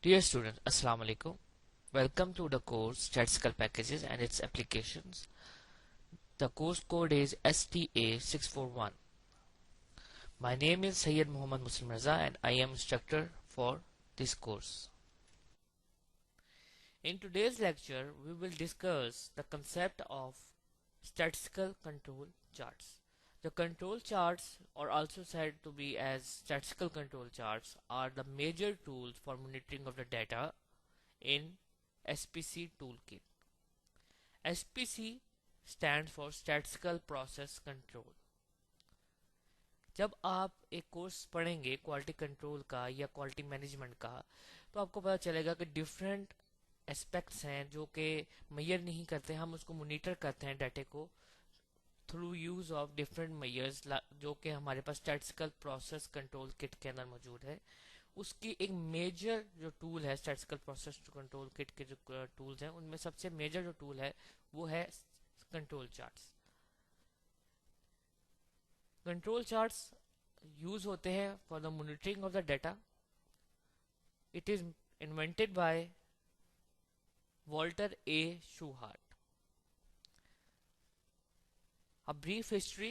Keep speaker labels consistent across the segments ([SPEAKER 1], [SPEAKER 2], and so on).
[SPEAKER 1] Dear students, Assalamu alaikum. Welcome to the course Statistical Packages and its Applications. The course code is STA641. My name is Sayyid Muhammad Muslim Raza and I am instructor for this course. In today's lecture, we will discuss the concept of statistical control charts. The control charts, or also said to be as statistical control charts, are the major tools for monitoring of the data in SPC toolkit. SPC stands for Statistical Process Control. जब आप एक course पढ़ेंगे quality control का या quality management का, तो आपको पता चलेगा कि डिफरेंट एस्पेक्ट्स हैं जो कि मेजर नहीं करते, हम उसको मॉनिटर करते हैं डाटे को through use of different measures जो कि हमारे पास स्टैटिस्टिकल प्रोसेस कंट्रोल किट के अंदर मौजूद है। उसकी एक मेजर जो टूल है स्टैटिस्टिकल प्रोसेस कंट्रोल किट के जो टूल्स हैं उनमें सबसे मेजर जो टूल है वो है control charts. Control charts use होते हैं for the monitoring of the data. It is invented by Walter A Shewhart. A brief history.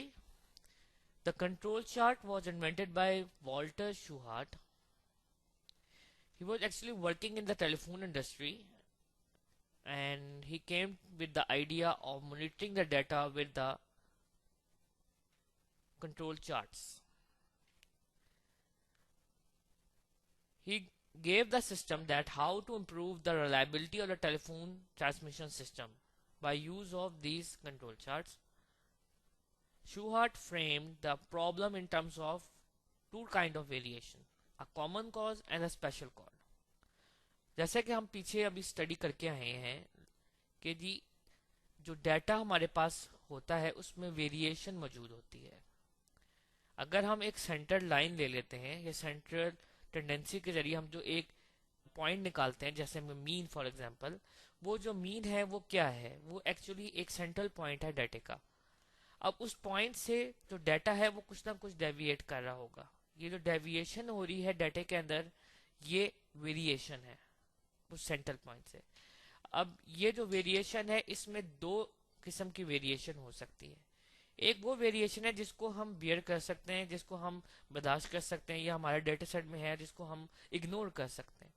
[SPEAKER 1] The control chart was invented by Walter Shewhart. He was actually working in the telephone industry and he came with the idea of monitoring the data with the control charts. He gave the system that how to improve the reliability of the telephone transmission system by use of these control charts. Shewhart framed the problem in terms of two kind of variation, a common cause and a special cause. जैसे कि हम पीछे अभी study करके आए हैं कि जी जो डाटा हमारे पास होता है उसमें वेरिएशन मौजूद होती है। अगर हम एक सेंटर लाइन ले लेते हैं या सेंट्रल टेंडेंसी के जरिए हम जो एक पॉइंट निकालते हैं, जैसे में मीन फॉर एग्जांपल, वो जो मीन है वो क्या है, वो एक्चुअली एक सेंट्रल पॉइंट है डाटे का। अब उस पॉइंट से जो डाटा है वो कुछ ना कुछ डेविएट कर रहा होगा। ये जो डेविएशन हो रही है डाटे के अंदर ये वेरिएशन है उस सेंट्रल पॉइंट से। अब ये जो वेरिएशन है इसमें दो किस्म की वेरिएशन हो सकती है। एक वो वेरिएशन है जिसको हम बियर कर सकते हैं, जिसको हम बर्दाश्त कर सकते हैं, या हमारे डेटा सेट में है जिसको हम इग्नोर कर सकते हैं।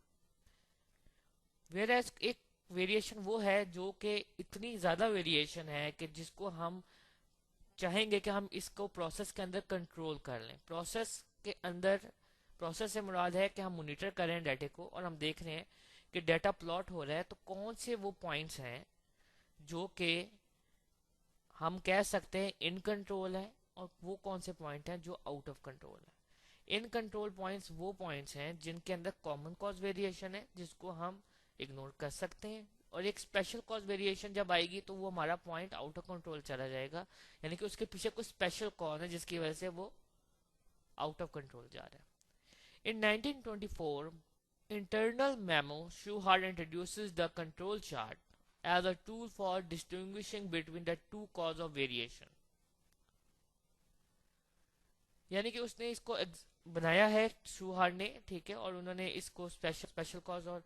[SPEAKER 1] वेयरएज एक वेरिएशन वो है जो कि इतनी ज्यादा वेरिएशन है कि जिसको हम चाहेंगे कि हम इसको प्रोसेस के अंदर कंट्रोल कर लें। प्रोसेस के अंदर, प्रोसेस से मुराद है कि हम मॉनिटर कर रहे हैं डाटे को और हम देख रहे हैं कि डाटा प्लॉट हो रहा है, तो कौन से वो पॉइंट्स हैं जो कि हम कह सकते हैं इन कंट्रोल है और वो कौन से पॉइंट हैं जो आउट ऑफ कंट्रोल है। इन कंट्रोल पॉइंट्स वो पॉइंट्स हैं जिनके अंदर कॉमन कॉज वेरिएशन है जिसको हम इग्नोर कर सकते हैं, और एक स्पेशल कॉज वेरिएशन जब आएगी तो वो हमारा पॉइंट आउट ऑफ कंट्रोल चला जाएगा, यानी कि उसके पीछे कोई स्पेशल कॉज है जिसकी वजह से वो आउट ऑफ कंट्रोल जा रहा है। इन 1924 internal memo Shewhart introduces the control chart as a tool for distinguishing between the two cause of variation। यानी कि उसने इसको बनाया है शूहार्ट ने, ठीक है, और उन्होंने इसको स्पेशल कॉज और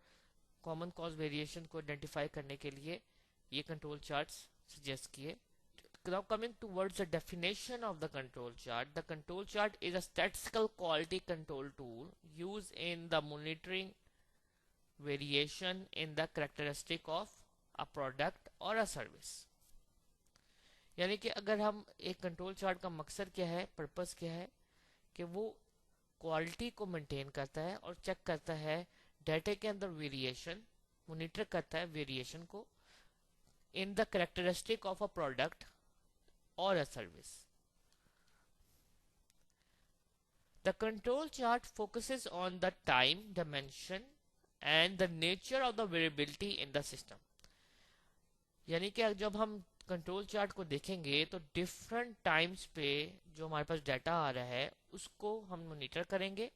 [SPEAKER 1] कॉमन कॉज वेरिएशन को आइडेंटिफाई करने के लिए ये कंट्रोल चार्ट्स सजेस्ट किए। Now coming towards the definition of the control chart is a statistical quality control tool used in the monitoring variation in the characteristic of a product or a service। यानी कि अगर हम एक control chart का मकसद क्या है, purpose क्या है, कि वो क्वालिटी को मेंटेन करता है और चेक करता है डाटे के अंदर वेरिएशन, मॉनिटर करता है वेरिएशन को in the characteristic of a product or a service। The control chart focuses on the time dimension and the nature of the variability in the system। यानी कि जब हम कंट्रोल चार्ट को देखेंगे तो डिफरेंट टाइम्स पे जो हमारे पास डाटा आ रहा है उसको हम मॉनिटर करेंगे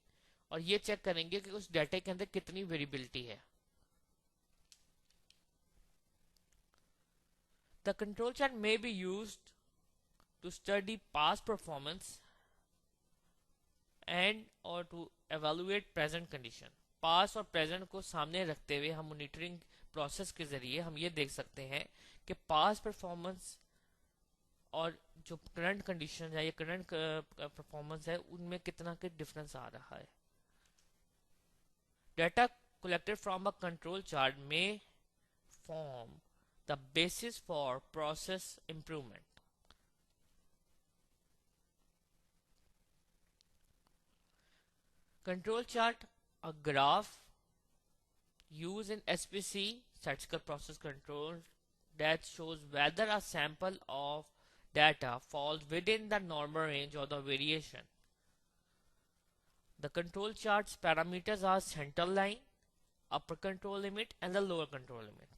[SPEAKER 1] और ये चेक करेंगे कि उस डाटा के अंदर कितनी वेरिएबिलिटी है। The control chart may be used to study past performance and or to evaluate present condition। पास और प्रेजेंट को सामने रखते हुए हम मॉनिटरिंग प्रोसेस के जरिए हम ये देख सकते हैं कि पास परफॉर्मेंस और जो करंट कंडीशन है या करंट परफॉर्मेंस है उनमें कितना के डिफरेंस आ रहा है. Data collected from a control chart may form the basis for process improvement. Control chart, a graph used in SPC, statistical process control, that shows whether a sample of data falls within the normal range or the variation. The control chart's parameters are center line, upper control limit and the lower control limit.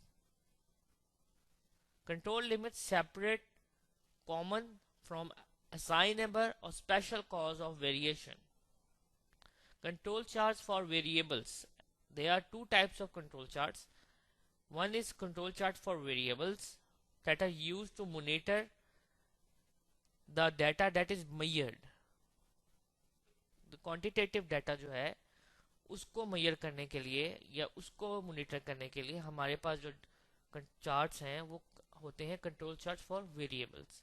[SPEAKER 1] Control limits separate common from assignable or special cause of variation. Control charts for variables. There are two types of control charts. One is control chart for variables that are used to monitor the data that is measured. The quantitative data जो है उसको measure करने के लिए या उसको monitor करने के लिए हमारे पास जो charts हैं वो होते हैं control charts for variables.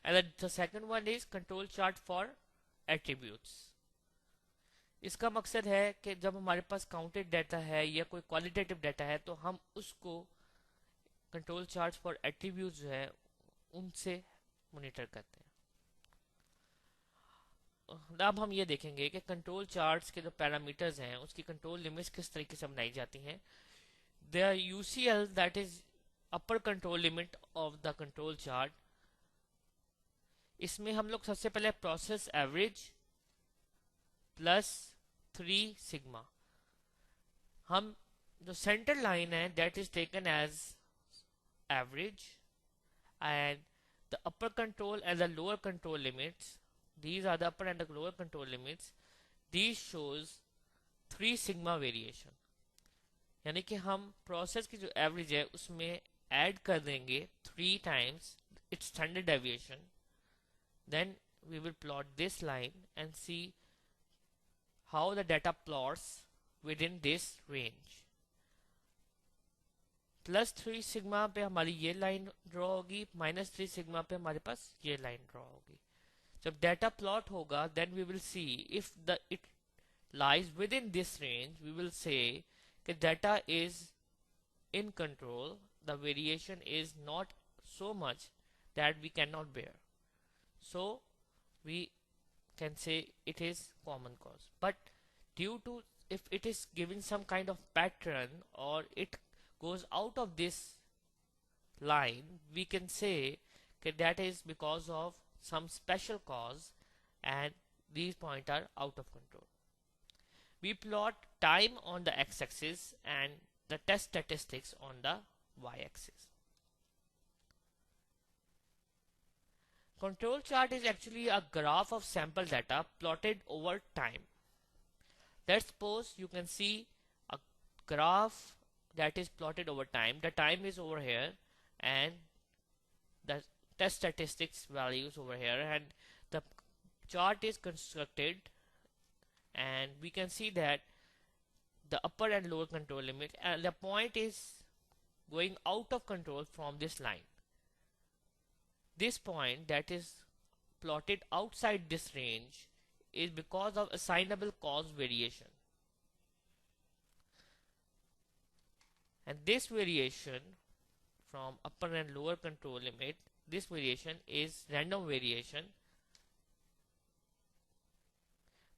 [SPEAKER 1] And the second one is control chart for attributes. इसका मकसद है कि जब हमारे पास काउंटेड डाटा है या कोई क्वालिटेटिव डाटा है तो हम उसको कंट्रोल चार्ट फॉर एट्रीब्यूट्स जो है उनसे मॉनिटर करते हैं. अब हम ये देखेंगे कि कंट्रोल चार्ट्स के जो पैरामीटर्स हैं उसकी कंट्रोल लिमिट्स किस तरीके से बनाई जाती हैं. There UCL that is upper control limit of the control chart. इसमें हम लोग सबसे पहले प्रोसेस एवरेज प्लस 3 सिग्मा. हम जो सेंटर लाइन है that is taken as average and the upper control and the lower control limits, these are the upper and the lower control limits, these shows 3 sigma variation. यानी कि हम process की जो average है उसमें add कर देंगे 3 times its standard deviation. Then we will plot this line and see how the data plots within this range. +3 sigma पे हमारी ये लाइन ड्रॉ होगी, -3 सिग्मा पे हमारे पास ये लाइन ड्रॉ होगी. जब डाटा प्लॉट होगा then we will see if the it lies within this range we will say कि data is in control, the variation is not so much that we cannot bear, so we can say it is common cause. But due to if it is giving some kind of pattern or it goes out of this line, we can say that that is because of some special cause and these points are out of control. We plot time on the x-axis and the test statistics on the y-axis. Control chart is actually a graph of sample data plotted over time. Let's suppose you can see a graph that is plotted over time. The time is over here and the test statistics values over here, and the chart is constructed and we can see that the upper and lower control limit and the point is going out of control from this line. This point that is plotted outside this range is because of assignable cause variation. And this variation from upper and lower control limit, this variation is random variation.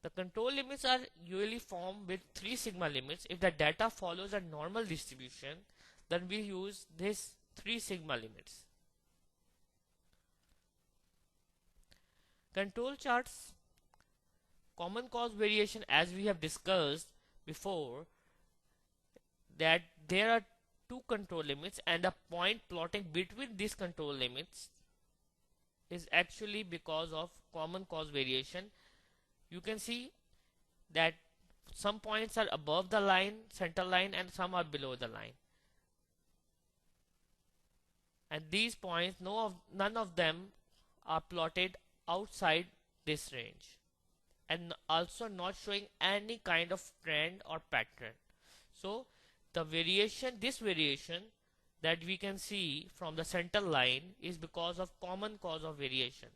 [SPEAKER 1] The control limits are usually formed with 3 sigma limits. If the data follows a normal distribution, then we use this 3 sigma limits. Control charts, common cause variation, as we have discussed before, that there are 2 control limits and the point plotting between these control limits is actually because of common cause variation. You can see that some points are above the line, center line, and some are below the line. And these points, none of them are plotted outside this range and also not showing any kind of trend or pattern. So the variation, this variation that we can see from the center line is because of common cause of variation,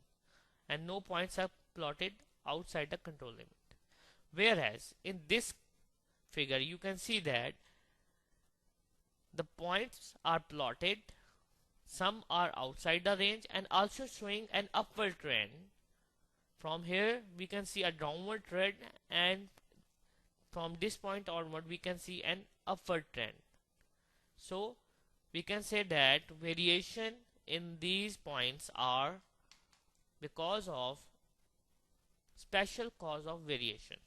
[SPEAKER 1] and no points are plotted outside the control limit. Whereas in this figure you can see that the points are plotted, some are outside the range and also showing an upward trend. From here we can see a downward trend, and from this point onward we can see an upward trend. So we can say that variation in these points are because of special cause of variation.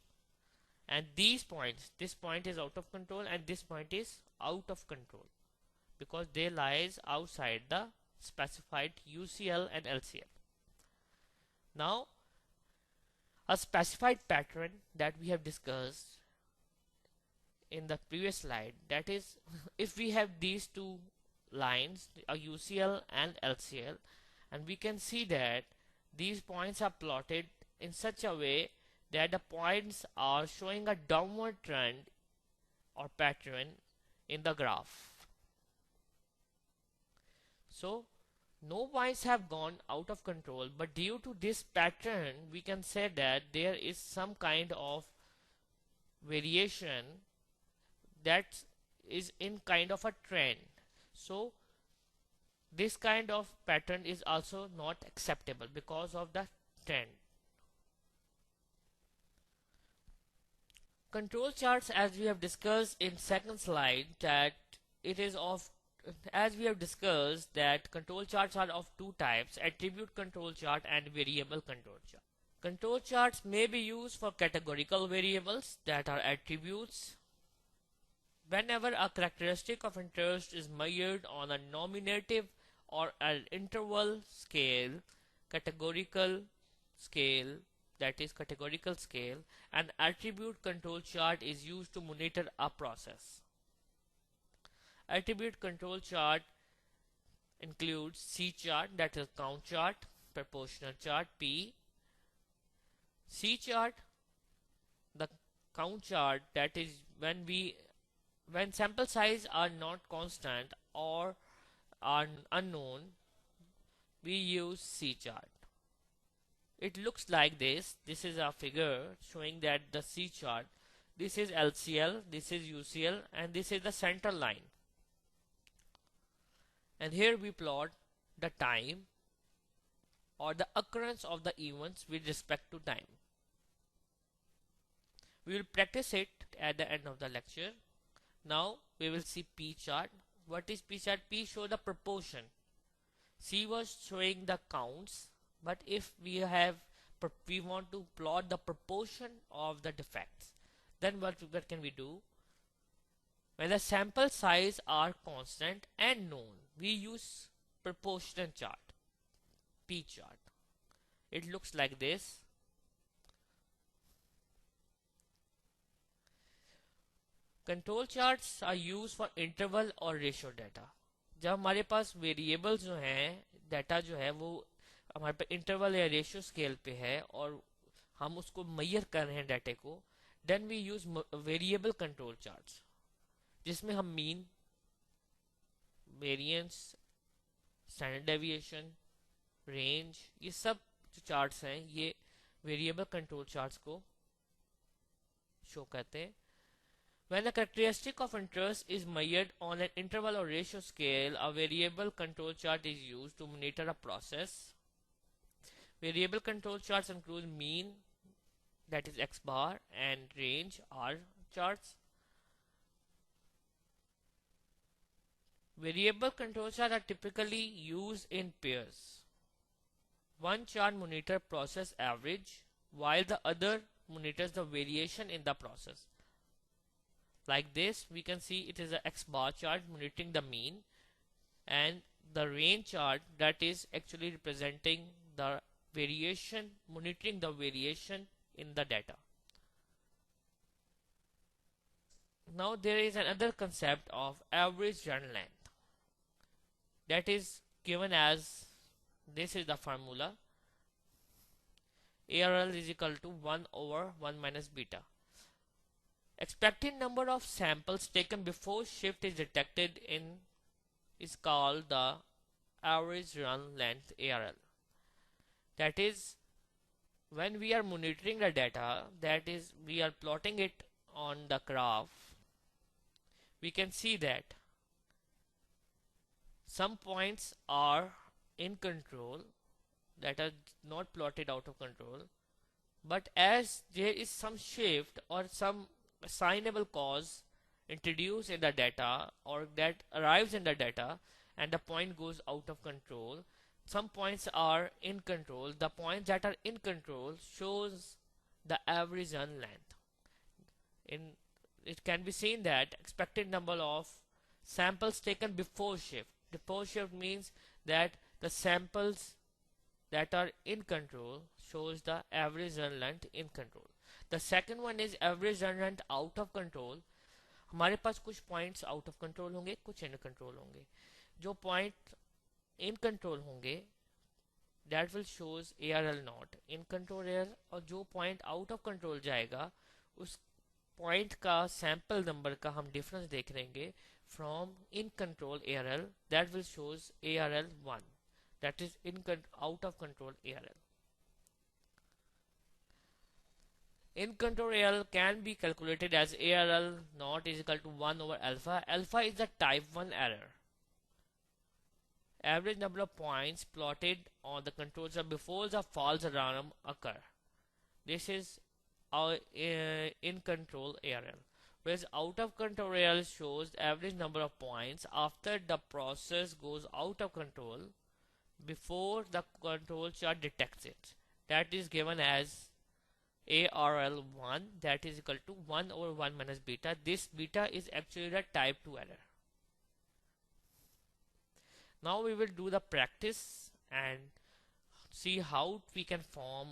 [SPEAKER 1] And these points, this point is out of control and this point is out of control because they lies outside the specified UCL and LCL. Now a specified pattern that we have discussed in the previous slide, that is if we have these two lines, a UCL and LCL, and we can see that these points are plotted in such a way that the points are showing a downward trend or pattern in the graph. So no points have gone out of control, but due to this pattern we can say that there is some kind of variation that is in kind of a trend. So this kind of pattern is also not acceptable because of the trend. Control charts, as we have discussed in second slide, that it is of, as we have discussed, that control charts are of two types: attribute control chart and variable control chart. Control charts may be used for categorical variables that are attributes. Whenever a characteristic of interest is measured on a nominative or an interval scale, categorical scale, that is categorical scale, an attribute control chart is used to monitor a process. Attribute control chart includes C chart, that is count chart, proportional chart P, C chart, the count chart, that is when sample size are not constant or are unknown, we use C chart. It looks like this. This is a figure showing that the C chart, this is LCL, this is UCL, and this is the center line. And here we plot the time or the occurrence of the events with respect to time. We will practice it at the end of the lecture. Now we will see P chart. What is P chart? P show the proportion. C was showing the counts, but if we want to plot the proportion of the defects, then what can we do? When the sample size are constant and known, we use proportion chart, P chart. It looks like this. Control charts are use for interval और ratio data. जब हमारे पास variable जो हैं, data जो है वो हमारे पास interval या रेशियो स्केल पे है और हम उसको मेजर कर रहे हैं डाटे को, then we use variable control charts, जिसमें हम mean, variance, standard deviation, range, ये सब जो चार्ट्स हैं ये वेरिएबल कंट्रोल चार्ट्स को शो करते हैं. When the characteristic of interest is measured on an interval or ratio scale, a variable control chart is used to monitor a process. Variable control charts include mean, that is X bar, and range, R charts. Variable control charts are typically used in pairs. One chart monitors process average while the other monitors the variation in the process. Like this, we can see it is a X bar chart monitoring the mean, and the range chart that is actually representing the variation, monitoring the variation in the data. Now there is another concept of average run length that is given as, this is the formula, ARL is equal to 1 over 1 minus beta. expected number of samples taken before shift is detected in is called the average run length ARL. That is, when we are monitoring the data, that is, we are plotting it on the graph, we can see that some points are in control, that are not plotted out of control, but as there is some shift or some assignable cause introduced in the data or that arrives in the data and the point goes out of control, some points are in control. The points that are in control shows the average run length. In it can be seen that expected number of samples taken before shift. Before shift means that the samples that are in control shows the average run length in control. The second one is average run length out of control. हमारे पास कुछ points out of control होंगे, कुछ in control होंगे. जो point in control होंगे that will shows ARL not in control ARL, और जो point out of control जाएगा उस पॉइंट का सैंपल नंबर का हम डिफरेंस देख लेंगे from in control ARL, that will shows ARL 1, that is in out of control ARL. In control ARL can be calculated as ARL not is equal to 1 over alpha. Alpha is the type 1 error. Average number of points plotted on the control chart before the false alarm occur. This is our in control ARL. Whereas out of control ARL shows the average number of points after the process goes out of control before the control chart detects it. That is given as ARL1, that is equal to 1 over 1 minus beta. This beta is actually the type 2 error. Now we will do the practice and see how we can form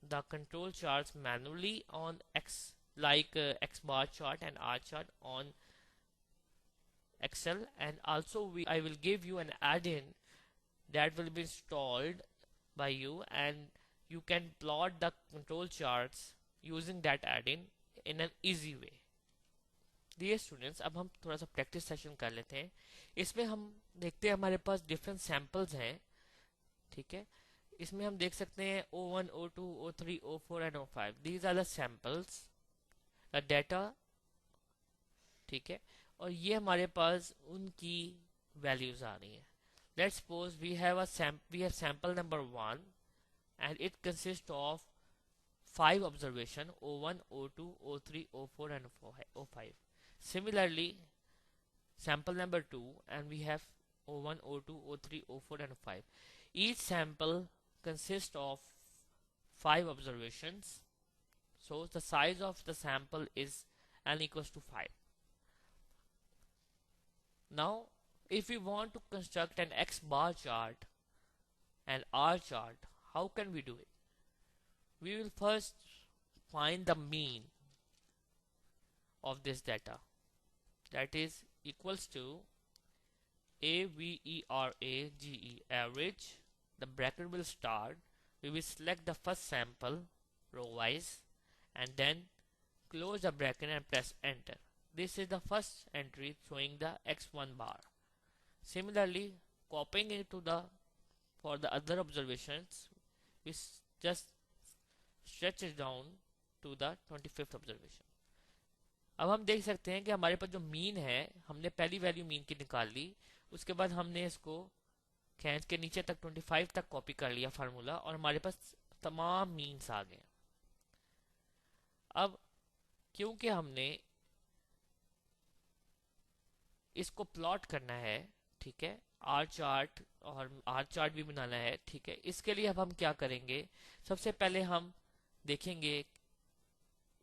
[SPEAKER 1] the control charts manually on X, like X bar chart and R chart on Excel, and also I will give you an add-in that will be installed by you, and you can plot the control charts using that add-in in an easy way. Dear students, अब हम थोड़ा सा practice session कर लेते हैं. इसमें हम देखते हैं हमारे पास डिफरेंट सैंपल्स हैं, ठीक है. इसमें हम देख सकते हैं O1, O2, O3, O4 and O5. These are the samples, the data, ठीक है. और ये हमारे पास उनकी वैल्यूज आ रही हैं. Let's suppose we have sample number 1 and it consists of 5 observation O1, O2, O3, O4 and O5. Similarly, sample number 2 and we have O1, O2, O3, O4 and O5. Each sample consists of 5 observations. So the size of the sample is n equals to 5. Now if we want to construct an X bar chart and R chart, how can we do it? We will first find the mean of this data, that is equals to AVERAGE, average. The bracket will start. We will select the first sample row wise and then close the bracket and press enter. This is the first entry showing the X1 bar. Similarly, copying it to the for the other observations, we just stretch it down to the 25th observation. अब हम देख सकते हैं कि हमारे पास जो mean है, हमने पहली वैल्यू मीन की निकाल ली, उसके बाद हमने इसको खींच के नीचे तक 25 तक कॉपी कर लिया फार्मूला, और हमारे पास तमाम मीन्स आ गए. अब क्योंकि हमने इसको प्लॉट करना है, ठीक है, आर चार्ट और आर चार्ट भी बनाना है, ठीक है, इसके लिए अब हम क्या करेंगे, सबसे पहले हम देखेंगे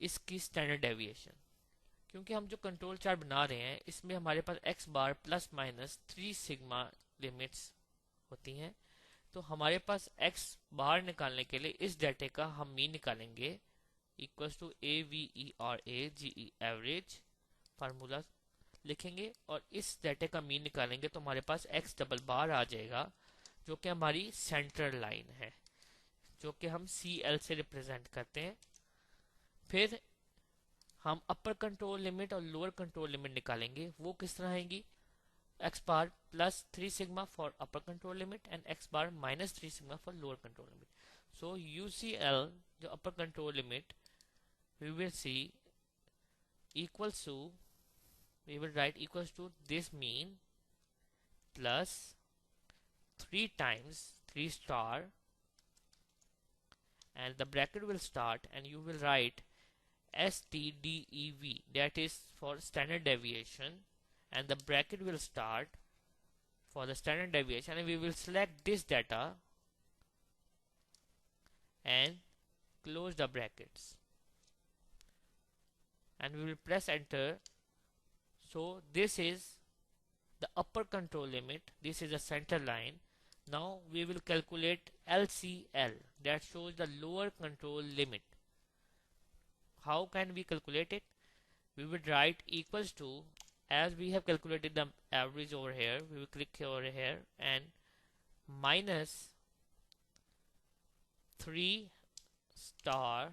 [SPEAKER 1] इसकी स्टैंडर्ड डेविएशन. क्योंकि हम जो कंट्रोल चार्ट बना रहे हैं इसमें हमारे पास x बार प्लस माइनस 3 सिग्मा लिमिट्स होती हैं, तो हमारे पास x बार निकालने के लिए इस डाटे का हम मीन निकालेंगे equals to AVERAGE, average formula लिखेंगे और इस डाटे का मीन निकालेंगे, तो हमारे पास x डबल बार आ जाएगा जो कि हमारी सेंट्रल लाइन है, जो कि हम CL से रिप्रेजेंट करते हैं. फिर हम अपर कंट्रोल लिमिट और लोअर कंट्रोल लिमिट निकालेंगे। वो किस तरह आएंगी? x bar plus 3 sigma for upper control limit and x bar minus 3 sigma for lower control limit. So UCL, the upper control limit, we will see equals to, we will write equals to this mean plus 3 times 3 star, and the bracket will start and you will write STDEV, that is for standard deviation, and the bracket will start for the standard deviation, and we will select this data and close the brackets, and we will press enter. So this is the upper control limit, this is the center line. Now we will calculate LCL, that shows the lower control limit. How can we calculate it? We would write equals to, as we have calculated the average over here, we will click over here and minus 3 star,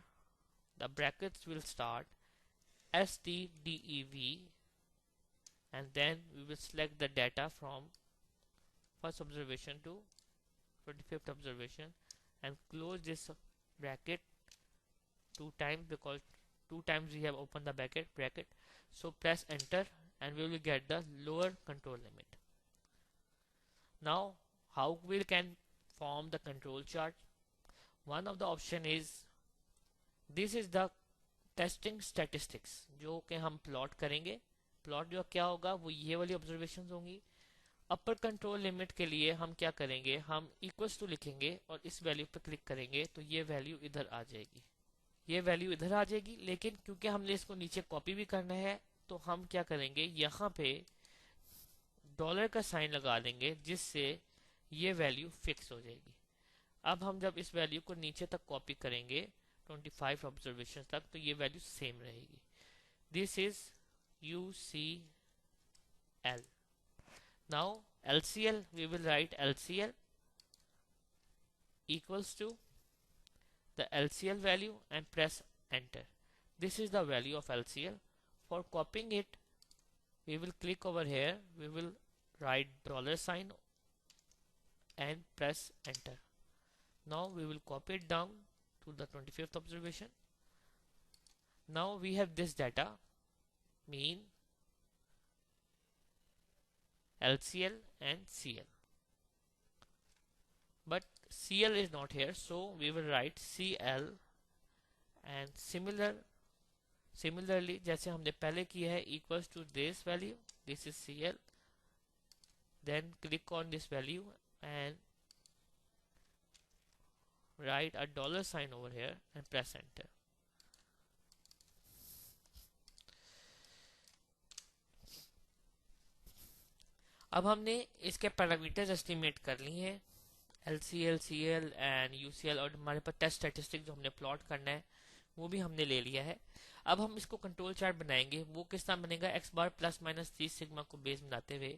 [SPEAKER 1] the brackets will start STDEV, and then we will select the data from first observation to 25th observation and close this bracket 2 times, because 2 times we have opened the bracket. So press enter and we will get the lower control limit. Now how we can form the control chart? One of the option is, this is the testing statistics जो कि हम plot करेंगे। Plot जो क्या होगा वो ये वाली ऑब्जर्वेशंस होंगी। अपर कंट्रोल लिमिट के लिए हम क्या करेंगे, हम इक्वल्स टू लिखेंगे और इस वैल्यू पर क्लिक करेंगे तो ये वैल्यू इधर आ जाएगी, ये वैल्यू इधर आ जाएगी। लेकिन क्योंकि हमने इसको नीचे कॉपी भी करना है तो हम क्या करेंगे, यहाँ पे डॉलर का साइन लगा देंगे जिससे ये वैल्यू फिक्स हो जाएगी। अब हम जब इस वैल्यू को नीचे तक कॉपी करेंगे 25 ऑब्जर्वेशन तक तो ये वैल्यू सेम रहेगी। This is UCL. Now LCL, we will write LCL equals to the LCL value and press enter. This is the value of LCL. For copying it, we will click over here, we will write dollar sign and press enter. Now we will copy it down to the 25th observation. Now we have this data, mean, LCL and CL, but CL is not here, so we will write CL and similarly जैसे हमने पहले किया है equals to this value, this is CL, then click on this value and write a dollar sign over here and press enter. अब हमने इसके parameters estimate कर लिए हैं, LCL, CL एंड UCL, और हमारे पास टेस्ट स्टैटिस्टिक जो हमने प्लॉट करना है वो भी हमने ले लिया है। अब हम इसको कंट्रोल चार्ट बनाएंगे। वो किस तरह बनेगा, x बार प्लस माइनस 3 सिग्मा को बेस बनाते हुए।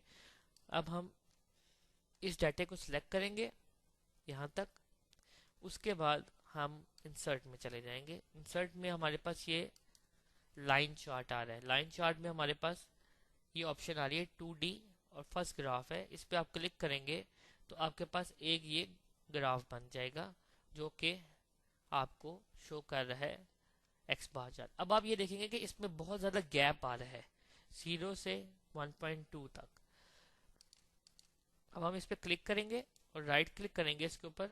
[SPEAKER 1] अब हम इस डाटे को सिलेक्ट करेंगे यहाँ तक, उसके बाद हम इंसर्ट में चले जाएंगे। इंसर्ट में हमारे पास ये लाइन चार्ट आ रहा है। लाइन चार्ट में हमारे पास ये ऑप्शन आ रही है 2D और फर्स्ट ग्राफ है। इस पे आप क्लिक करेंगे तो आपके पास एक ये ग्राफ बन जाएगा जो कि आपको शो कर रहा है एक्स बार चार्ट। अब आप ये देखेंगे कि इसमें बहुत ज़्यादा गैप आ रहा है 0 से 1.2 तक। अब हम इस पे क्लिक करेंगे और राइट क्लिक करेंगे इसके ऊपर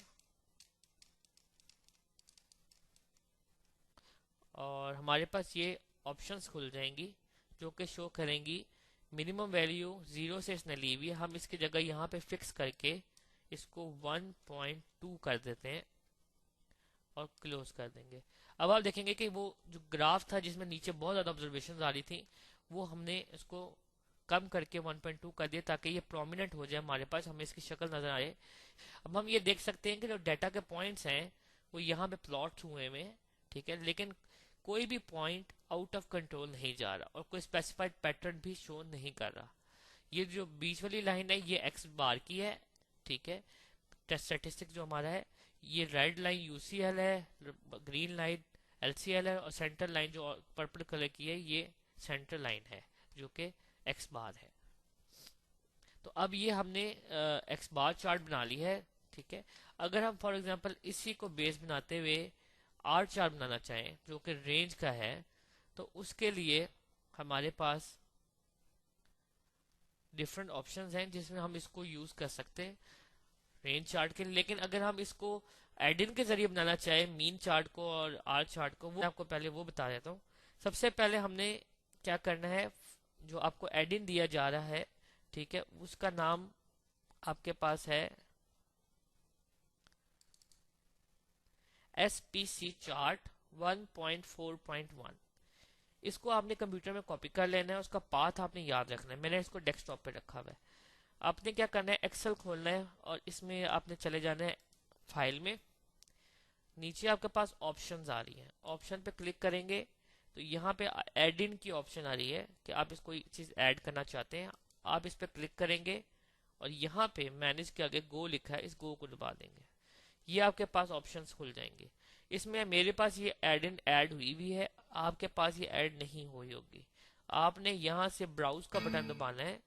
[SPEAKER 1] और हमारे पास ये ऑप्शंस खुल जाएंगी जो कि शो करेंगी मिनिमम वैल्यू 0 से इसने ली हुई है। हम इसकी जगह यहाँ पे फिक्स करके इसको 1.2 कर देते हैं और क्लोज कर देंगे। अब आप देखेंगे कि वो जो ग्राफ था जिसमें नीचे बहुत ज़्यादा ऑब्जर्वेशन आ रही थी वो हमने इसको कम करके 1.2 कर दिया ताकि ये प्रोमिनेंट हो जाए हमारे पास, हमें इसकी शक्ल नजर आए। अब हम ये देख सकते हैं कि जो डाटा के पॉइंट्स हैं वो यहाँ पे प्लॉट हुए हैं, ठीक है, लेकिन कोई भी पॉइंट आउट ऑफ कंट्रोल नहीं जा रहा और कोई स्पेसिफाइड पैटर्न भी शो नहीं कर रहा। ये जो बीच वाली लाइन है ये एक्स बार की है, ठीक है, टेस्ट स्टैटिस्टिक जो हमारा है। ये रेड लाइन UCL है, ग्रीन लाइन LCL है, और सेंटर लाइन जो पर्पल कलर की है ये सेंटर लाइन है जो कि एक्स बार है। तो अब ये हमने एक्स बार चार्ट बना ली है, ठीक है। अगर हम फॉर एग्जांपल इसी को बेस बनाते हुए आर चार्ट बनाना चाहें जो कि रेंज का है, तो उसके लिए हमारे पास डिफरेंट ऑप्शंस हैं जिसमें हम इसको यूज कर सकते हैं रेंज चार्ट के लिए। लेकिन अगर हम इसको एड इन के जरिए बनाना चाहें मीन चार्ट को और आर चार्ट को, वो आपको पहले वो बता देता हूँ। सबसे पहले हमने क्या करना है, जो आपको एड इन दिया जा रहा है, ठीक है, उसका नाम आपके पास है SPC चार्ट 1.4.1। इसको आपने कंप्यूटर में कॉपी कर लेना है, उसका पाथ आपने याद रखना है। मैंने इसको डेस्कटॉप पे रखा हुआ है। आपने क्या करना है, एक्सेल खोलना है और इसमें आपने चले जाना है फाइल में। नीचे आपके पास ऑप्शंस आ रही हैं, ऑप्शन पे क्लिक करेंगे तो यहाँ पे ऐड इन की ऑप्शन आ रही है कि आप इसको चीज ऐड करना चाहते हैं। आप इस पे क्लिक करेंगे और यहाँ पे मैनेज के आगे गो लिखा है, इस गो को दबा देंगे। ये आपके पास ऑप्शंस खुल जाएंगे। इसमें मेरे पास ये ऐड इन ऐड हुई भी है, आपके पास ये ऐड नहीं हुई होगी। आपने यहाँ से ब्राउज का बटन दबाना है,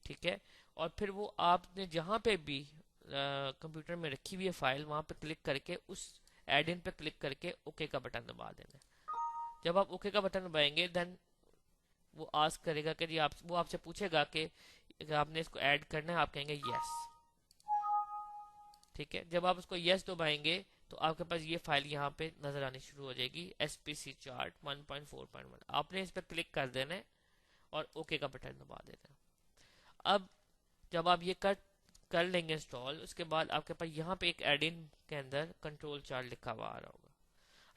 [SPEAKER 1] ठीक है, और फिर वो आपने जहाँ पे भी कंप्यूटर में रखी हुई है फाइल, वहां पे क्लिक करके उस एड इन पे क्लिक करके ओके का बटन दबा देना है। जब आप ओके का बटन दबाएंगे देन वो आस्क करेगा कि जी आप, वो आपसे पूछेगा कि आपने इसको ऐड करना है, आप कहेंगे यस, ठीक है। जब आप उसको यस दबाएंगे तो आपके पास ये फाइल यहाँ पे नजर आनी शुरू हो जाएगी, SPC चार्ट 1.4.1। आपने इस पर क्लिक कर देना है और ओके का बटन दबा देना है। अब जब आप ये कर लेंगे इंस्टॉल, उसके बाद आपके पास यहाँ पे एक एड इन के अंदर कंट्रोल चार्ट लिखा हुआ आ रहा होगा।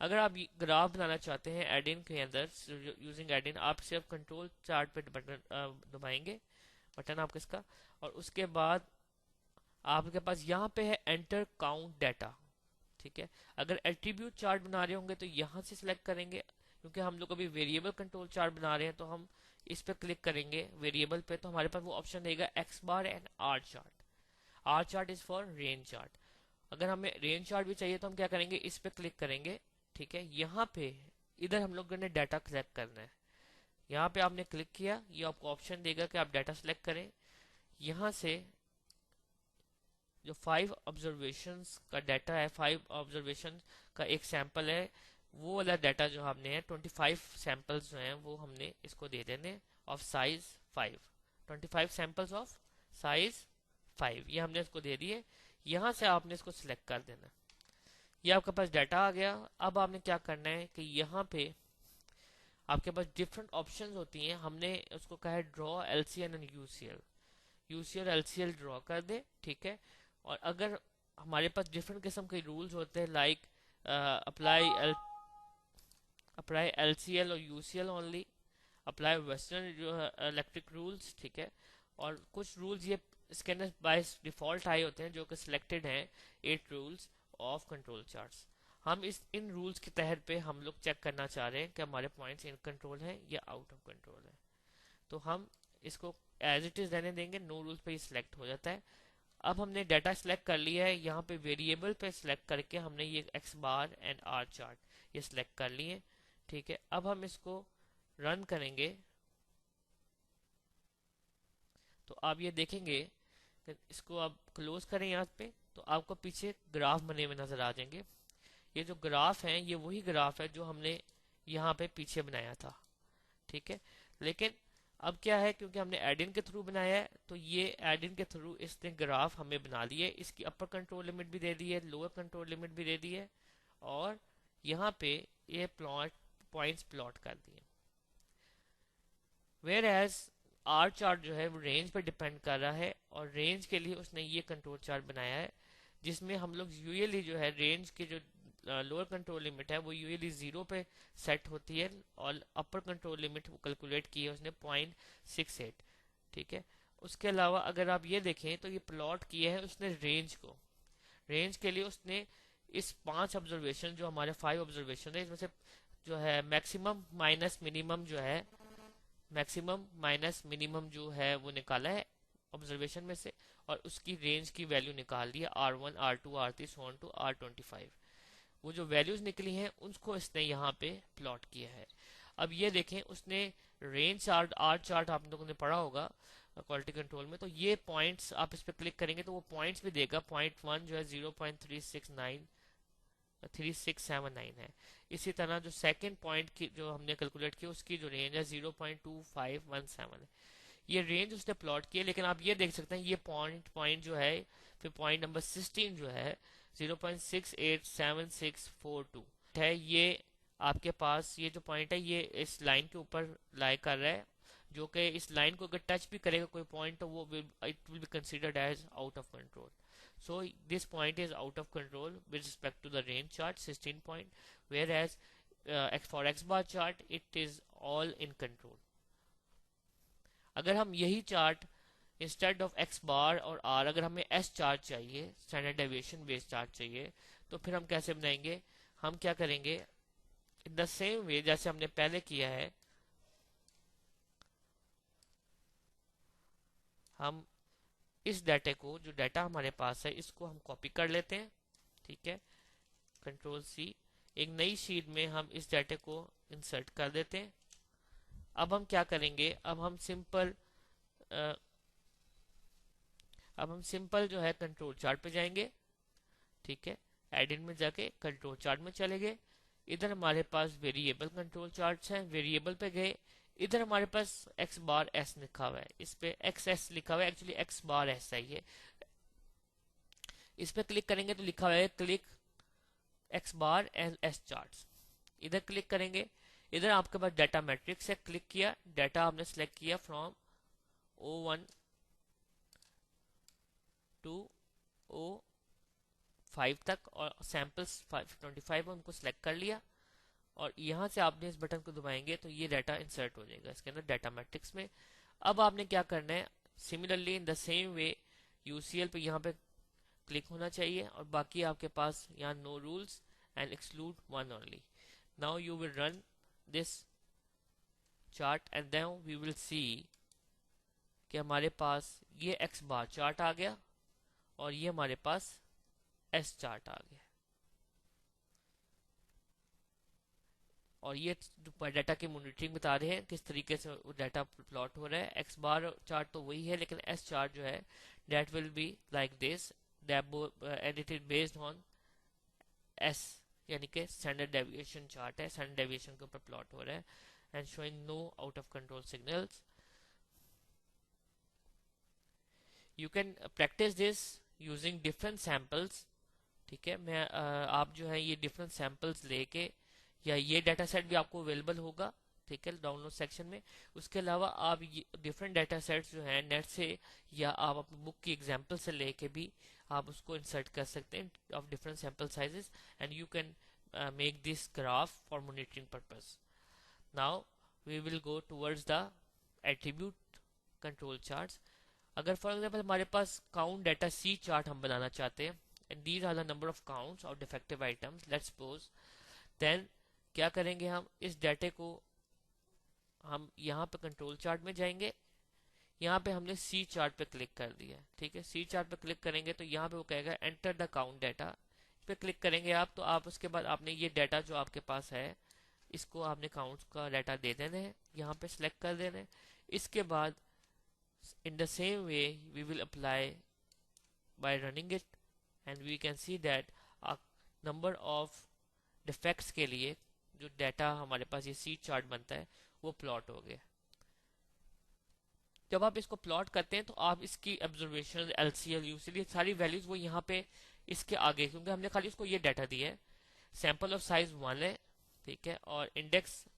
[SPEAKER 1] अगर आप ग्राफ बनाना चाहते हैं एड इन के अंदर यूजिंग एड इन, आप सिर्फ कंट्रोल चार्ट पे बटन दबाएंगे, बटन आपका इसका, और उसके बाद आपके पास यहाँ पे है एंटर काउंट डाटा, ठीक है। अगर एट्रीब्यूट चार्ट बना रहे होंगे तो यहाँ से सिलेक्ट करेंगे, क्योंकि हम लोग अभी वेरिएबल कंट्रोल चार्ट बना रहे हैं तो हम इस पे क्लिक करेंगे वेरिएबल पे, तो हमारे पास वो ऑप्शन देगा X bar and R chart. R chart is for range chart. अगर हमें रेंज चार्ट भी चाहिए तो हम क्या करेंगे, इस पे क्लिक करेंगे, ठीक है। यहाँ पे इधर हम लोगों ने डाटा कलेक्ट करना है, यहाँ पे आपने क्लिक किया, ये आपको ऑप्शन देगा कि आप डाटा सेलेक्ट करें। यहाँ से जो 5 ऑब्जर्वेशंस का डाटा है, 5 ऑब्जर्वेशन का एक सैंपल है, वो वाला डाटा जो हमने है 25 सैंपल्स जो हैं वो हमने इसको दे देने of size 5। 25 samples of size 5 ये हमने इसको दे दिए। यहाँ से आपने इसको सिलेक्ट कर देना। ये आपके पास डाटा आ गया। अब आपने क्या करना है कि यहाँ पे आपके पास डिफरेंट ऑप्शंस होती हैं। हमने उसको कहा है draw LCL and UCL। UCL LCL draw कर दे, ठीक है। और अगर हमारे पास डिफरेंट किस्म के रूल्स होते हैं लाइक अप्लाई LCL और UCL ओनली, अप्लाई वेस्टर्न जो है इलेक्ट्रिक रूल्स, ठीक है। और कुछ रूल्स ये इसके अंदर बाय डिफॉल्ट आए होते हैं जो कि सिलेक्टेड हैं, 8 रूल्स ऑफ कंट्रोल चार्ट्स। हम इन रूल्स के तहत पे हम लोग चेक करना चाह रहे हैं कि हमारे पॉइंट्स इन कंट्रोल हैं या आउट ऑफ कंट्रोल है। तो हम इसको एज इट इज रहने देंगे, नो रूल्स पे ये सिलेक्ट हो जाता है। अब हमने डाटा सिलेक्ट कर लिया है, यहाँ पे वेरिएबल पे सिलेक्ट करके हमने ये X bar and R chart ये सिलेक्ट कर लिए, ठीक है। अब हम इसको रन करेंगे तो आप ये देखेंगे कि इसको आप क्लोज करें यहाँ पे तो आपको पीछे ग्राफ बने हुए नजर आ जाएंगे। ये जो ग्राफ है ये वही ग्राफ है जो हमने यहाँ पे पीछे बनाया था, ठीक है। लेकिन अब क्या है, क्योंकि हमने एडिन के थ्रू बनाया है तो ये एडिन के थ्रू इसने ग्राफ हमें बना दिए। इसकी अपर कंट्रोल लिमिट भी दे दी है, लोअर कंट्रोल लिमिट भी दे दी है, और यहाँ पे ये पॉइंट्स प्लॉट कर दिए। वेयर एज आर चार्ट जो है वो रेंज पर डिपेंड कर रहा है, और रेंज के लिए उसने ये कंट्रोल चार्ट बनाया है जिसमें हम लोग यूजुअली जो है रेंज के जो लोअर कंट्रोल लिमिट है वो यूजुअली 0 पे सेट होती है, और अपर कंट्रोल लिमिट वो कैलकुलेट की है उसने 0.68, ठीक है। उसके अलावा अगर आप ये देखें तो ये प्लॉट किया है उसने रेंज को। रेंज के लिए उसने इस 5 ऑब्जर्वेशन जो हमारे 5 ऑब्जर्वेशन है इसमें से जो है मैक्सिमम माइनस मिनिमम जो है, मैक्सिमम माइनस मिनिमम जो है वो निकाला है ऑब्जर्वेशन में से, और उसकी रेंज की वैल्यू निकाल दी है R1 R2 R3 so on to R25। वो जो वैल्यूज निकली हैं उसको इसने यहाँ पे प्लॉट किया है। अब ये देखें, उसने रेंज चार्ट, आर चार्ट आप लोगों ने पढ़ा होगा क्वालिटी कंट्रोल में, तो ये पॉइंट्स आप इस पे क्लिक करेंगे तो वो पॉइंट्स भी देगा। पॉइंट 1 जो है 0.369 है। इसी तरह जो सेकंड पॉइंट की जो हमने कैलकुलेट की उसकी जो रेंज है 0.2517 है। ये रेंज उसने प्लॉट की है, लेकिन आप ये देख सकते हैं ये पॉइंट पॉइंट जो है, फिर पॉइंट नंबर 16 जो है 0.687642 है। ये आपके पास ये जो पॉइंट है ये इस लाइन के ऊपर लाई कर रहा है, जो कि इस लाइन को अगर टच भी करेगा कोई पॉइंट तो वो it will be considered as out of control. So this point is out of control with respect to the range chart 16 point, whereas for x bar chart it is all in control. अगर हम यही chart instead of x बार और are, अगर हमें S chart चाहिए, standard deviation based chart चाहिए, तो फिर हम कैसे बनाएंगे? हम क्या करेंगे, इन द सेम वे जैसे हमने पहले किया है, हम इस डाटा को, जो डाटा हमारे पास है, इसको हम कॉपी कर लेते हैं। ठीक है, कंट्रोल सी, एक नई शीट में हम इस डाटा को इंसर्ट कर देते हैं। अब हम क्या करेंगे, अब हम सिंपल जो है कंट्रोल चार्ट पे जाएंगे। ठीक है, एडिट में जाके कंट्रोल चार्ट में चले गए। इधर हमारे पास वेरिएबल कंट्रोल चार्ट्स हैं, वेरिएबल पे गए। इधर हमारे पास एक्स बार एस लिखा हुआ है, इस पे एक्स एस लिखा हुआ है, एक्चुअली एक्स बार एस है ये। इस पे क्लिक करेंगे तो लिखा हुआ है click x bar and S charts. इधर क्लिक करेंगे, इधर आपके पास डाटा मैट्रिक्स है, क्लिक किया, डाटा आपने सेलेक्ट किया फ्रॉम O1 टू O5 तक, और सैंपल्स 525 उनको सेलेक्ट कर लिया, और यहाँ से आपने इस बटन को दबाएंगे तो ये डाटा इंसर्ट हो जाएगा इसके अंदर डाटा मैट्रिक्स में। अब आपने क्या करना है, similarly in the same way UCL पे यहाँ पे क्लिक होना चाहिए, और बाकी आपके पास यहाँ no rules and exclude one only. Now you will run this chart and then we will see कि हमारे पास ये एक्स बार चार्ट आ गया और ये हमारे पास एस चार्ट आ गया, और ये डाटा की मॉनिटरिंग बता रहे हैं किस तरीके से डाटा प्लॉट हो रहा है। एक्स बार चार्ट तो वही है, लेकिन एस चार्ट जो है that will be like this and it is based on S, यानी कि स्टैंडर्ड डेविएशन चार्ट है, स्टैंडर्ड डेविएशन के ऊपर प्लॉट हो रहा है and showing no out of control signals. You can practice this using different samples. ठीक है, मैं आप जो है ये डिफरेंट सैंपल्स लेके, या ये डाटा सेट भी आपको अवेलेबल होगा, ठीक है, डाउनलोड सेक्शन में। उसके अलावा आप डिफरेंट डाटा सेट्स जो हैं नेट से या आप अपनी बुक की एग्जांपल से लेके भी आप उसको इंसर्ट कर सकते हैं of different sample sizes, and you can make this graph for monitoring purpose. Now we will go towards the attribute control charts. अगर फॉर एग्जांपल हमारे पास काउंट डाटा सी चार्ट हम बनाना चाहते हैं, and these are the number of counts of defective items, let's suppose, then क्या करेंगे, हम इस डाटे को, हम यहाँ पे कंट्रोल चार्ट में जाएंगे, यहाँ पे हमने सी चार्ट पे क्लिक कर दिया। ठीक है, सी चार्ट पे क्लिक करेंगे तो यहाँ पे वो कहेगा एंटर द काउंट डाटा, इस पे क्लिक करेंगे आप, तो आप उसके बाद आपने ये डाटा जो आपके पास है इसको आपने काउंट का डाटा दे देना है, यहाँ पे सिलेक्ट कर देना है। इसके बाद in the same way we will apply by running it, and we can see that number of defects के लिए जो डाटा हमारे पास ये सी चार्ट बनता है वो प्लॉट हो गया। जब आप इसको प्लॉट करते हैं तो आप इसकी ऑब्जर्वेशन एलसीएल यूसीएल सारी वैल्यूज वो यहाँ पे इसके आगे, क्योंकि हमने खाली इसको ये डाटा दिया है, सैंपल ऑफ साइज 1 है, ठीक है, और इंडेक्स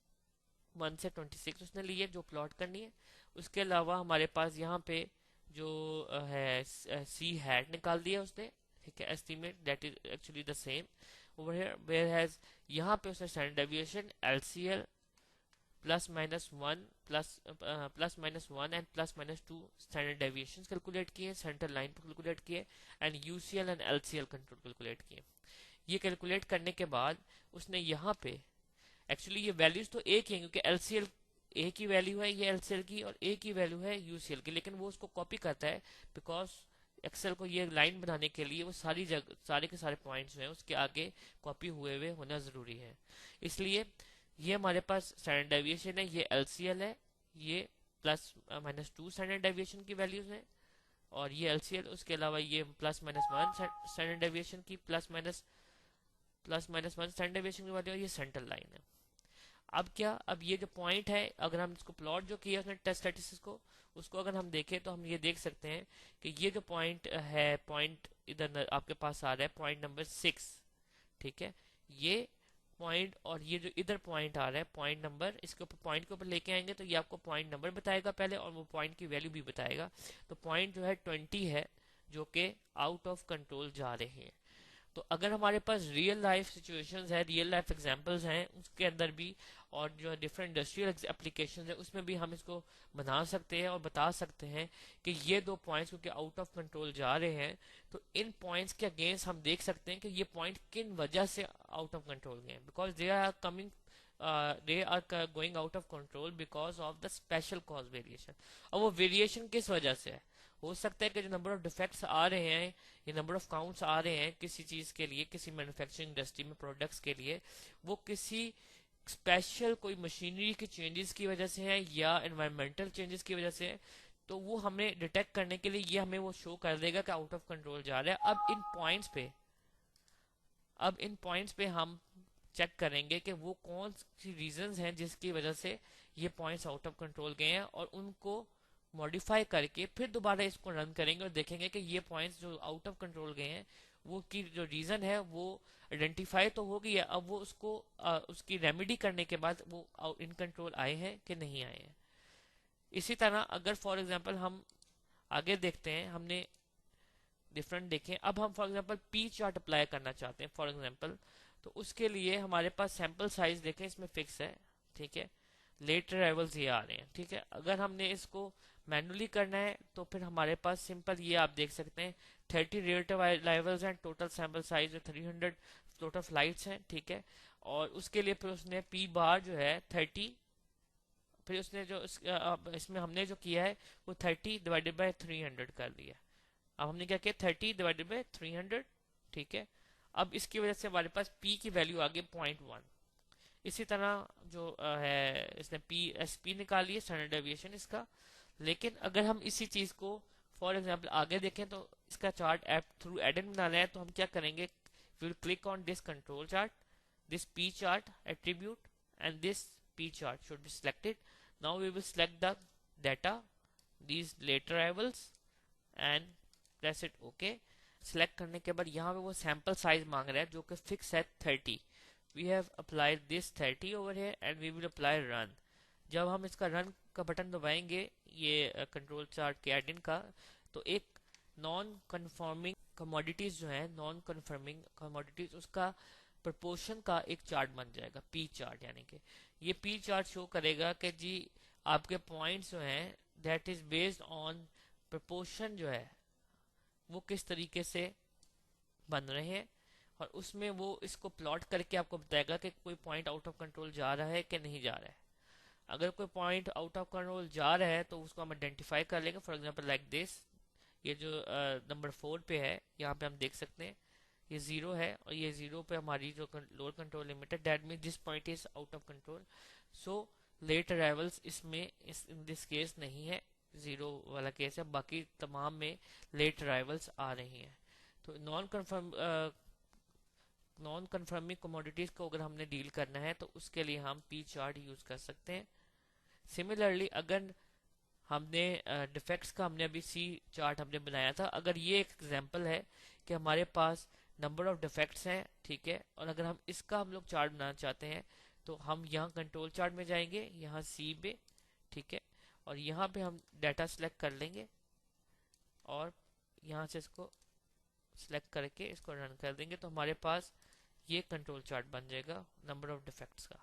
[SPEAKER 1] 1 से 26 उसने लिए जो प्लॉट करनी है। उसके अलावा हमारे पास यहाँ पे जो है सी हैट निकाल दिया उसने, ठीक है, estimate that is actually the same over here, where has यहाँ पे उसने standard deviation LCL plus minus one and plus minus 2 standard deviation calculate किए, सेंटर लाइन पर कैलकुलेट किए, and UCL and LCL control calculate किए। ये calculate करने के बाद उसने यहाँ पे एक्चुअली ये वैल्यूज तो एक ही है, क्योंकि एलसीएल एक ही वैल्यू है ये एलसीएल की और एक ही वैल्यू है यूसीएल की, लेकिन वो उसको कॉपी करता है बिकॉज एक्सेल को ये लाइन बनाने के लिए वो सारी जगह सारे के सारे पॉइंट्स हैं उसके आगे कॉपी हुए होना ज़रूरी है। इसलिए ये हमारे पास स्टैंडर्ड डेविएशन है, ये एलसीएल है, ये +-2 स्टैंडर्ड डेविएशन की वैल्यूज हैं, और ये एलसीएल, उसके अलावा ये +-1 स्टैंडर्ड डेविएशन की +-1 स्टैंडर्ड डेविएशन की वैल्यू, ये सेंट्रल लाइन है। अब क्या, अब ये जो पॉइंट है, अगर हम इसको प्लॉट जो किया उसने टेस्ट स्टैटिस्टिक्स को, उसको अगर हम देखें तो हम ये देख सकते हैं कि ये जो पॉइंट है, पॉइंट इधर आपके पास आ रहा है, पॉइंट नंबर 6, ठीक है। ये पॉइंट और ये जो इधर पॉइंट आ रहा है, पॉइंट नंबर, इसके ऊपर पॉइंट के ऊपर लेके आएंगे तो ये आपको पॉइंट नंबर बताएगा पहले, और वो पॉइंट की वैल्यू भी बताएगा। तो पॉइंट जो है 20 है, जो कि आउट ऑफ कंट्रोल जा रहे हैं। तो अगर हमारे पास रियल लाइफ सिचुएशंस है, रियल लाइफ एग्जांपल्स हैं उसके अंदर भी, और जो डिफरेंट इंडस्ट्रियल एप्लीकेशंस है उसमें भी हम इसको बना सकते हैं और बता सकते हैं कि ये दो पॉइंट्स क्योंकि आउट ऑफ कंट्रोल जा रहे हैं, तो इन पॉइंट्स के अगेंस्ट हम देख सकते हैं कि ये पॉइंट किन वजह से आउट ऑफ कंट्रोल गए, because they are coming they are going out of control because of the special cause variation. और वो वेरिएशन किस वजह से है? हो सकता है कि जो नंबर ऑफ डिफेक्ट्स आ रहे हैं, ये नंबर ऑफ काउंट्स आ रहे हैं किसी चीज के लिए, किसी मैन्युफैक्चरिंग इंडस्ट्री में प्रोडक्ट्स के लिए, वो किसी स्पेशल कोई मशीनरी के चेंजेस की वजह से है या एनवायरमेंटल चेंजेस की वजह से है। तो वो हमें डिटेक्ट करने के लिए ये हमें वो शो कर देगा कि आउट ऑफ कंट्रोल जा रहा है। अब इन पॉइंट्स पे हम चेक करेंगे कि वो कौन सी रीजंस हैं जिसकी वजह से ये पॉइंट्स आउट ऑफ कंट्रोल गए हैं, और उनको मॉडिफाई करके फिर दोबारा इसको रन करेंगे और देखेंगे कि ये पॉइंट्स जो आउट ऑफ कंट्रोल गए हैं वो की जो रीजन है वो आइडेंटिफाई तो हो गई है। अब वो उसको उसकी रेमेडी करने के बाद वो इन कंट्रोल आए हैं कि नहीं आए हैं। इसी तरह अगर फॉर एग्जांपल हम आगे देखते हैं, हमने डिफरेंट देखें, अब हम for example P chart apply करना चाहते हैं फॉर एग्जांपल, तो उसके लिए हमारे पास सैंपल साइज देखें, इसमें फिक्स है, ठीक है। लेट अराइवल्स ये आ रहे हैं, ठीक है। अगर हमने इसको मैनुअली करना है तो फिर हमारे पास सिंपल ये आप देख सकते हैं 30 रिलेटिव अराइवल्स हैं, total sample size 300 total flights हैं, ठीक है। और उसके लिए फिर उसने पी बार जो है 30, फिर उसने जो इसमें हमने जो किया है वो 30/300 कर दिया। अब हमने क्या किया, 30/300, ठीक है। अब इसकी वजह से हमारे पास पी की वैल्यू आ गई 0.1। इसी तरह जो है इसने पी एस पी निकाली है, स्टैंडर्ड डेविएशन इसका। लेकिन अगर हम इसी चीज को फॉर एग्जांपल आगे देखें तो इसका चार्ट ऐप थ्रू एडन बनाना है, तो हम क्या करेंगे, will click on this control chart, this p chart attribute, and this p chart should be selected. Now we will select the data, these late arrivals, and press it OK. Select करने के बाद यहाँ पे वो sample size मांग रहा है जो कि फिक्स है 30। We have applied this 30 over here and we will apply run. जब हम इसका रन का बटन दबाएंगे ये कंट्रोल चार्ट के एडिन का, तो एक नॉन कन्फर्मिंग कमोडिटीज जो है, नॉन कन्फर्मिंग कमोडिटीज, उसका प्रपोर्शन का एक चार्ट बन जाएगा, पी चार्ट। यानी कि ये पी चार्ट शो करेगा कि जी आपके पॉइंट्स जो हैं that is based on proportion जो है वो किस तरीके से बन रहे हैं, और उसमें वो इसको प्लॉट करके आपको बताएगा कि कोई पॉइंट आउट ऑफ कंट्रोल जा रहा है कि नहीं जा रहा है। अगर कोई पॉइंट आउट ऑफ कंट्रोल जा रहा है तो उसको हम आइडेंटिफाई कर लेंगे, फॉर एग्जांपल लाइक दिस, ये जो नंबर 4 पे है, यहाँ पे हम देख सकते हैं ये 0 है, और ये 0 पे हमारी जो लोअर कंट्रोल लिमिट है, that mean this point is out of control. So let arrivals इसमें इन दिस केस नहीं है, 0 वाला केस है, बाकी तमाम में लेट अराइवल्स आ रही हैं। तो नॉन कन्फर्मिंग कमोडिटीज को अगर हमने डील करना है तो उसके लिए हम पी चार्ट यूज कर सकते हैं। सिमिलरली अगर हमने डिफेक्ट्स का हमने अभी सी चार्ट हमने बनाया था, अगर ये एक एग्जांपल है कि हमारे पास नंबर ऑफ डिफेक्ट्स हैं, ठीक है, और अगर हम इसका हम लोग चार्ट बनाना चाहते हैं तो हम यहाँ कंट्रोल चार्ट में जाएंगे, यहाँ सी पे, ठीक है, और यहाँ पे हम डाटा सिलेक्ट कर लेंगे और यहाँ से इसको सिलेक्ट करके इसको रन कर देंगे, तो हमारे पास ये कंट्रोल चार्ट बन जाएगा नंबर ऑफ डिफेक्ट्स का।